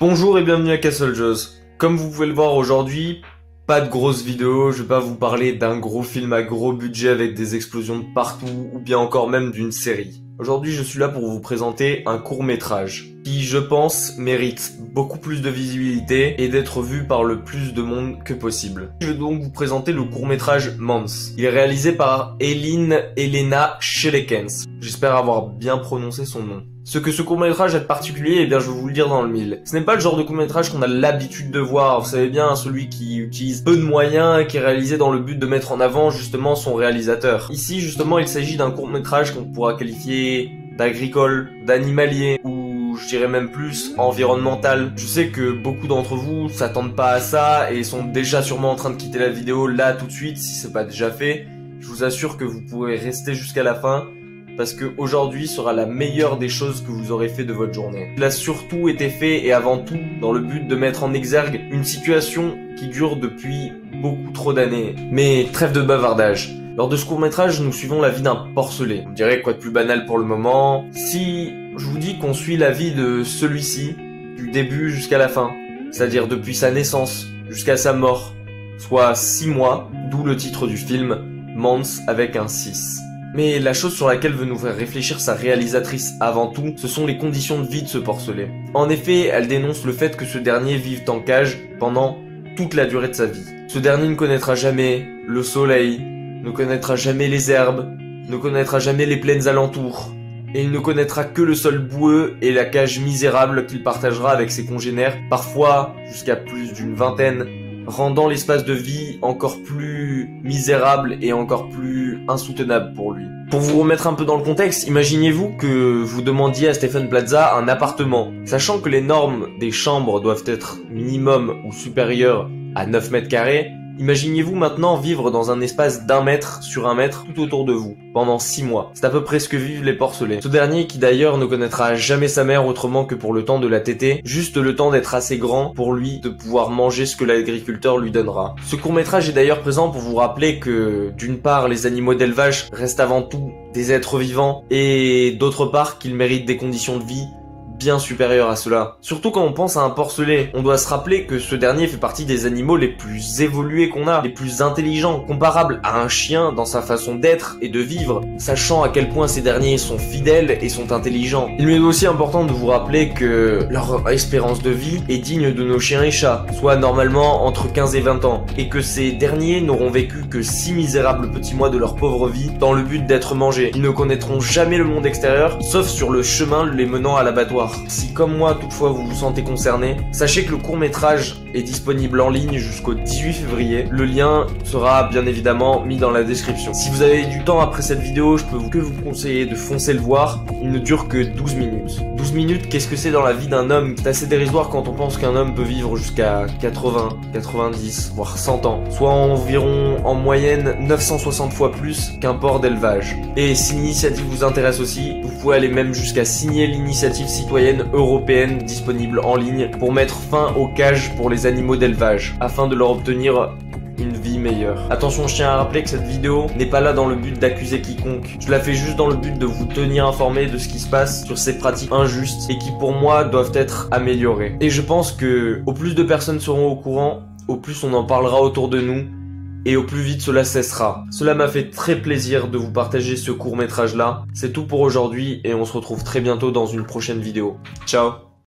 Bonjour et bienvenue à Castle Joss. Comme vous pouvez le voir aujourd'hui, pas de grosse vidéo, je vais pas vous parler d'un gros film à gros budget avec des explosions de partout ou bien encore même d'une série. Aujourd'hui je suis là pour vous présenter un court-métrage qui je pense mérite beaucoup plus de visibilité et d'être vu par le plus de monde que possible. Je vais donc vous présenter le court-métrage Months. Il est réalisé par Elena Schelekens. J'espère avoir bien prononcé son nom. Ce que ce court-métrage a de particulier, eh bien je vais vous le dire dans le mille. Ce n'est pas le genre de court-métrage qu'on a l'habitude de voir, vous savez bien, celui qui utilise peu de moyens et qui est réalisé dans le but de mettre en avant justement son réalisateur. Ici justement il s'agit d'un court-métrage qu'on pourra qualifier d'agricole, d'animalier ou je dirais même plus environnemental. Je sais que beaucoup d'entre vous s'attendent pas à ça et sont déjà sûrement en train de quitter la vidéo là tout de suite si c'est pas déjà fait. Je vous assure que vous pourrez rester jusqu'à la fin parce que aujourd'hui sera la meilleure des choses que vous aurez fait de votre journée. Il a surtout été fait et avant tout dans le but de mettre en exergue une situation qui dure depuis beaucoup trop d'années. Mais trêve de bavardage. Lors de ce court-métrage, nous suivons la vie d'un porcelet. On dirait quoi de plus banal pour le moment. Si je vous dis qu'on suit la vie de celui-ci, du début jusqu'à la fin, c'est-à-dire depuis sa naissance jusqu'à sa mort, soit 6 mois, d'où le titre du film, Months avec un 6. Mais la chose sur laquelle veut nous faire réfléchir sa réalisatrice avant tout, ce sont les conditions de vie de ce porcelet. En effet, elle dénonce le fait que ce dernier vive en cage pendant toute la durée de sa vie. Ce dernier ne connaîtra jamais le soleil, ne connaîtra jamais les herbes, ne connaîtra jamais les plaines alentours, et il ne connaîtra que le sol boueux et la cage misérable qu'il partagera avec ses congénères, parfois jusqu'à plus d'une vingtaine, rendant l'espace de vie encore plus misérable et encore plus insoutenable pour lui. Pour vous remettre un peu dans le contexte, imaginez-vous que vous demandiez à Stephen Plaza un appartement. Sachant que les normes des chambres doivent être minimum ou supérieures à 9 mètres carrés, imaginez-vous maintenant vivre dans un espace d'1 mètre sur 1 mètre tout autour de vous, pendant 6 mois. C'est à peu près ce que vivent les porcelets. Ce dernier qui d'ailleurs ne connaîtra jamais sa mère autrement que pour le temps de la tétée, juste le temps d'être assez grand pour lui de pouvoir manger ce que l'agriculteur lui donnera. Ce court-métrage est d'ailleurs présent pour vous rappeler que, d'une part, les animaux d'élevage restent avant tout des êtres vivants, et d'autre part qu'ils méritent des conditions de vie bien supérieur à cela. Surtout quand on pense à un porcelet, on doit se rappeler que ce dernier fait partie des animaux les plus évolués qu'on a, les plus intelligents, comparables à un chien dans sa façon d'être et de vivre, sachant à quel point ces derniers sont fidèles et sont intelligents. Il est aussi important de vous rappeler que leur espérance de vie est digne de nos chiens et chats, soit normalement entre 15 et 20 ans, et que ces derniers n'auront vécu que 6 misérables petits mois de leur pauvre vie dans le but d'être mangés. Ils ne connaîtront jamais le monde extérieur, sauf sur le chemin les menant à l'abattoir. Si comme moi toutefois vous vous sentez concerné, sachez que le court-métrage est disponible en ligne jusqu'au 18 février. Le lien sera bien évidemment mis dans la description. Si vous avez du temps après cette vidéo, je peux que vous conseiller de foncer le voir. Il ne dure que 12 minutes. 12 minutes, qu'est-ce que c'est dans la vie d'un homme? C'est assez dérisoire quand on pense qu'un homme peut vivre jusqu'à 80, 90, voire 100 ans. Soit environ en moyenne 960 fois plus qu'un porc d'élevage. Et si l'initiative vous intéresse aussi, vous pouvez aller même jusqu'à signer l'initiative citoyenne européenne disponible en ligne pour mettre fin aux cages pour les animaux d'élevage, afin de leur obtenir une vie meilleure. Attention, je tiens à rappeler que cette vidéo n'est pas là dans le but d'accuser quiconque. Je la fais juste dans le but de vous tenir informé de ce qui se passe sur ces pratiques injustes et qui pour moi doivent être améliorées. Et je pense que au plus de personnes seront au courant, au plus on en parlera autour de nous et au plus vite cela cessera. Cela m'a fait très plaisir de vous partager ce court-métrage là. C'est tout pour aujourd'hui et on se retrouve très bientôt dans une prochaine vidéo. Ciao!